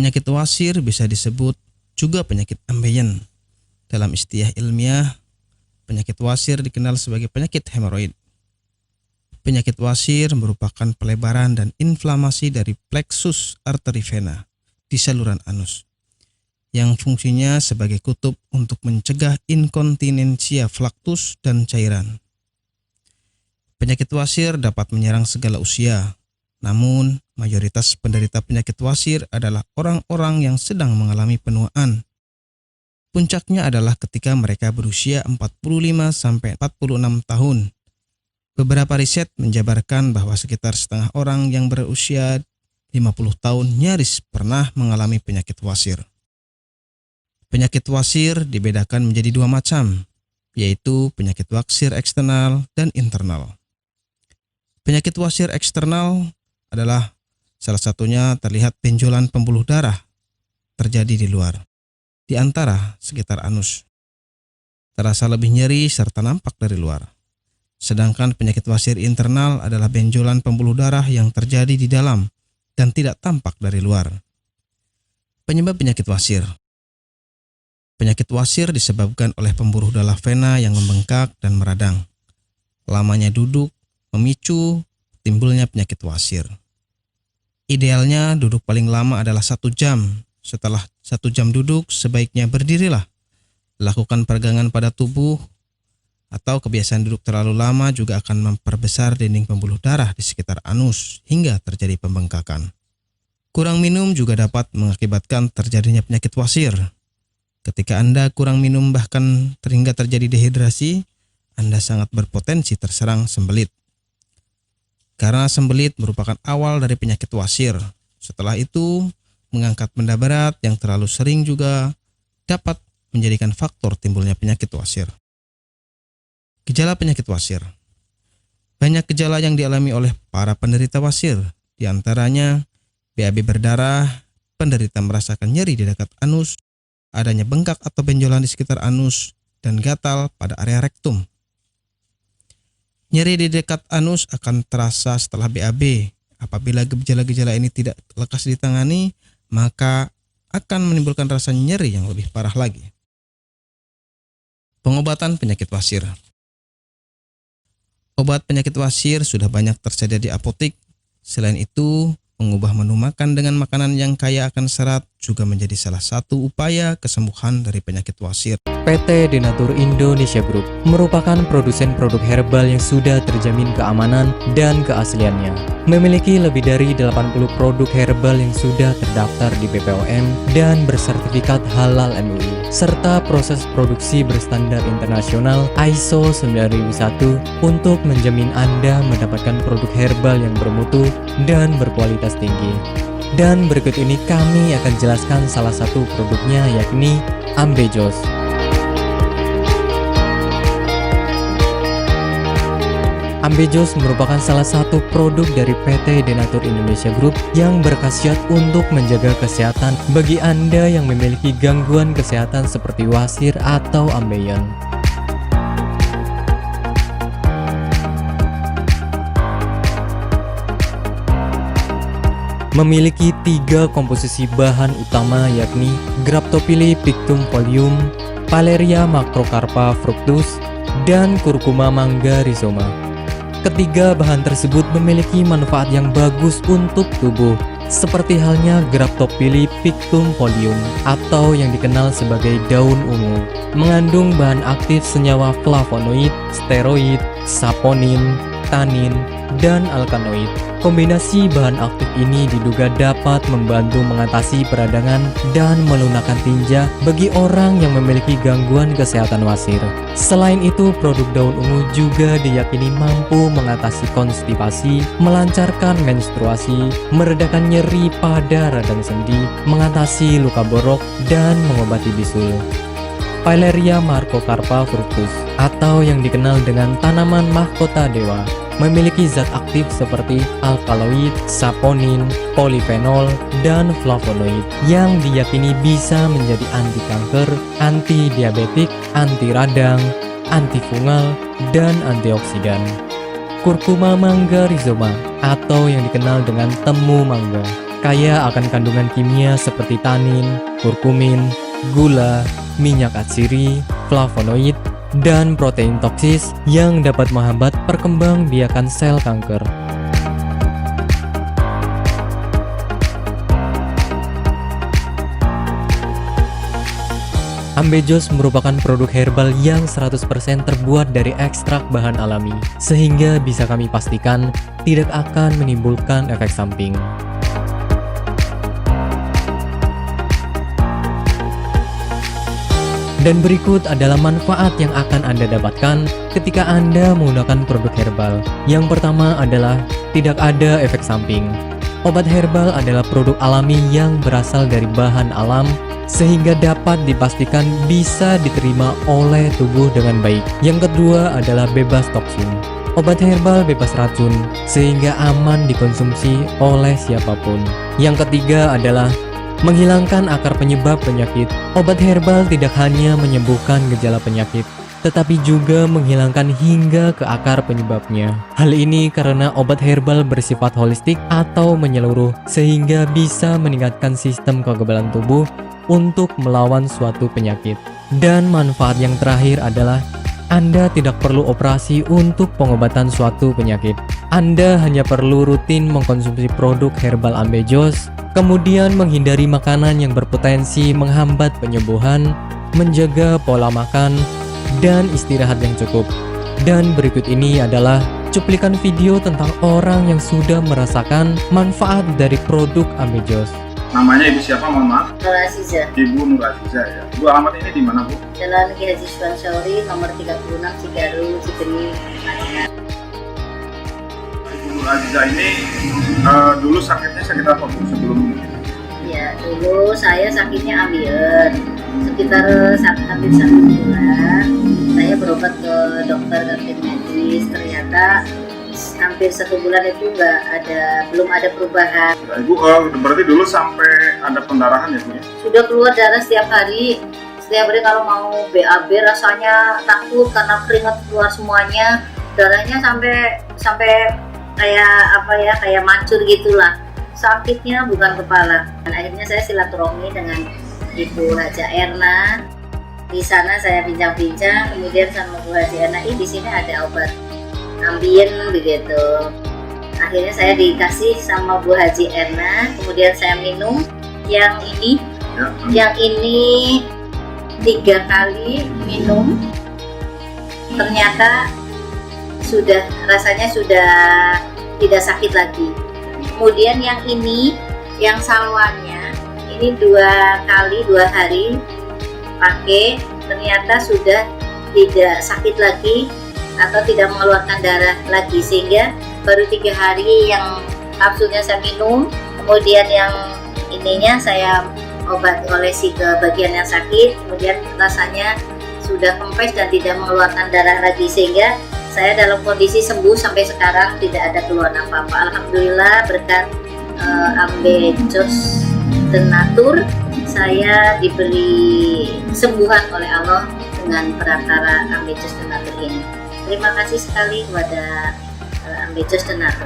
Penyakit wasir bisa disebut juga penyakit ambeien. Dalam istilah ilmiah, penyakit wasir dikenal sebagai penyakit hemoroid. Penyakit wasir merupakan pelebaran dan inflamasi dari plexus arteri vena di saluran anus, yang fungsinya sebagai kutub untuk mencegah inkontinensia flaktus dan cairan. Penyakit wasir dapat menyerang segala usia, namun mayoritas penderita penyakit wasir adalah orang-orang yang sedang mengalami penuaan. Puncaknya adalah ketika mereka berusia 45-46 tahun. Beberapa riset menjabarkan bahwa sekitar setengah orang yang berusia 50 tahun nyaris pernah mengalami penyakit wasir. Penyakit wasir dibedakan menjadi dua macam, yaitu penyakit wasir eksternal dan internal. Penyakit wasir eksternal adalah salah satunya terlihat benjolan pembuluh darah terjadi di luar, di antara sekitar anus. Terasa lebih nyeri serta nampak dari luar. Sedangkan penyakit wasir internal adalah benjolan pembuluh darah yang terjadi di dalam dan tidak tampak dari luar. Penyebab penyakit wasir. Penyakit wasir disebabkan oleh pembuluh darah vena yang membengkak dan meradang. Lamanya duduk memicu timbulnya penyakit wasir. Idealnya duduk paling lama adalah 1 jam. Setelah 1 jam duduk, sebaiknya berdirilah. Lakukan peregangan pada tubuh, atau kebiasaan duduk terlalu lama juga akan memperbesar dinding pembuluh darah di sekitar anus hingga terjadi pembengkakan. Kurang minum juga dapat mengakibatkan terjadinya penyakit wasir. Ketika Anda kurang minum bahkan hingga terjadi dehidrasi, Anda sangat berpotensi terserang sembelit. Karena sembelit merupakan awal dari penyakit wasir. Setelah itu, mengangkat benda berat yang terlalu sering juga dapat menjadikan faktor timbulnya penyakit wasir. Gejala penyakit wasir. Banyak gejala yang dialami oleh para penderita wasir. Di antaranya, BAB berdarah, penderita merasakan nyeri di dekat anus, adanya bengkak atau benjolan di sekitar anus, dan gatal pada area rektum. Nyeri di dekat anus akan terasa setelah BAB. Apabila gejala-gejala ini tidak lekas ditangani, maka akan menimbulkan rasa nyeri yang lebih parah lagi. Pengobatan penyakit wasir. Obat penyakit wasir sudah banyak tersedia di apotik. Selain itu, mengubah menu makan dengan makanan yang kaya akan serat juga menjadi salah satu upaya kesembuhan dari penyakit wasir. PT Denatur Indonesia Group merupakan produsen produk herbal yang sudah terjamin keamanan dan keasliannya. Memiliki lebih dari 80 produk herbal yang sudah terdaftar di BPOM dan bersertifikat halal MUI, serta proses produksi berstandar internasional ISO 9001 untuk menjamin Anda mendapatkan produk herbal yang bermutu dan berkualitas tinggi. Dan berikut ini kami akan jelaskan salah satu produknya, yakni Ambejos. Ambejos merupakan salah satu produk dari PT Denatur Indonesia Group yang berkhasiat untuk menjaga kesehatan bagi Anda yang memiliki gangguan kesehatan seperti wasir atau ambeien. Memiliki 3 komposisi bahan utama, yakni Graptophylla pictum folium, Paleria macrocarpa fructus, dan Curcuma mangga rhizoma. Ketiga bahan tersebut memiliki manfaat yang bagus untuk tubuh, seperti halnya Graptophylla pictum folium atau yang dikenal sebagai daun ungu, mengandung bahan aktif senyawa flavonoid, steroid, saponin, tanin, dan alkaloid. Kombinasi bahan aktif ini diduga dapat membantu mengatasi peradangan dan melunakkan tinja bagi orang yang memiliki gangguan kesehatan wasir. Selain itu, produk daun ungu juga diyakini mampu mengatasi konstipasi, melancarkan menstruasi, meredakan nyeri pada radang sendi, mengatasi luka borok, dan mengobati bisul. Paleria macrocarpa fructus atau yang dikenal dengan tanaman mahkota dewa memiliki zat aktif seperti alkaloid, saponin, polifenol, dan flavonoid yang diyakini bisa menjadi anti kanker, anti diabetik, anti radang, antifungal, dan antioksidan. Curcuma mangga rhizoma atau yang dikenal dengan temu mangga kaya akan kandungan kimia seperti tanin, kurkumin, gula, minyak atsiri, flavonoid, dan protein toksis yang dapat menghambat perkembangbiakan sel kanker. Ambejos merupakan produk herbal yang 100% terbuat dari ekstrak bahan alami, sehingga bisa kami pastikan tidak akan menimbulkan efek samping. Dan berikut adalah manfaat yang akan Anda dapatkan ketika Anda menggunakan produk herbal. Yang pertama adalah tidak ada efek samping. Obat herbal adalah produk alami yang berasal dari bahan alam, sehingga dapat dipastikan bisa diterima oleh tubuh dengan baik. Yang kedua adalah bebas toksin. Obat herbal bebas racun, sehingga aman dikonsumsi oleh siapapun. Yang ketiga adalah menghilangkan akar penyebab penyakit. Obat herbal tidak hanya menyembuhkan gejala penyakit, tetapi juga menghilangkan hingga ke akar penyebabnya. Hal ini karena obat herbal bersifat holistik atau menyeluruh, sehingga bisa meningkatkan sistem kekebalan tubuh untuk melawan suatu penyakit. Dan manfaat yang terakhir adalah Anda tidak perlu operasi untuk pengobatan suatu penyakit. Anda hanya perlu rutin mengkonsumsi produk herbal Ambejos, kemudian menghindari makanan yang berpotensi menghambat penyembuhan, menjaga pola makan, dan istirahat yang cukup. Dan berikut ini adalah cuplikan video tentang orang yang sudah merasakan manfaat dari produk Ambejos. Namanya Ibu siapa, mohon maaf? Nur Aziza, Ibu Nur Aziza ya. Bu, alamat ini di mana, Bu? Jalan Ki Haji Suwansori, nomor 36, Cigaru, Cipeni. Ibu Nur Aziza ini dulu sakitnya sakit apa, Bu, sebelum ini? Ya, dulu saya sakitnya ambeien. Sekitar hampir 1 bulan, saya berobat ke dokter kantin medis. Ternyata hampir 1 bulan itu belum ada perubahan. Ya, Ibu, berarti dulu sampai ada pendarahan ya, Bu ya? Sudah keluar darah setiap hari. Setiap hari kalau mau BAB rasanya takut karena keringat keluar semuanya. Darahnya sampai kayak mancur gitulah. Sakitnya bukan kepala. Dan akhirnya saya silaturahmi dengan Ibu Haja Erna. Di sana saya bincang-bincang, kemudian sama Bu Haji Erna, di sini ada obat ambien begitu. Akhirnya saya dikasih sama Bu Haji Erna, kemudian saya minum yang ini. Yang ini 3 kali minum, ternyata rasanya sudah tidak sakit lagi. Kemudian yang ini, yang salwannya, ini 2 kali 2 hari pakai, ternyata sudah tidak sakit lagi atau tidak mengeluarkan darah lagi, sehingga baru 3 hari yang kapsulnya saya minum, kemudian yang ininya saya olesi ke bagian yang sakit, kemudian rasanya sudah kempes dan tidak mengeluarkan darah lagi, sehingga saya dalam kondisi sembuh sampai sekarang, tidak ada keluhan apa-apa. Alhamdulillah berkat Ambejos Tenatur, saya diberi kesembuhan oleh Allah dengan perantara Ambejos Tenatur ini. Terima kasih sekali kepada Ambejos Tenatur.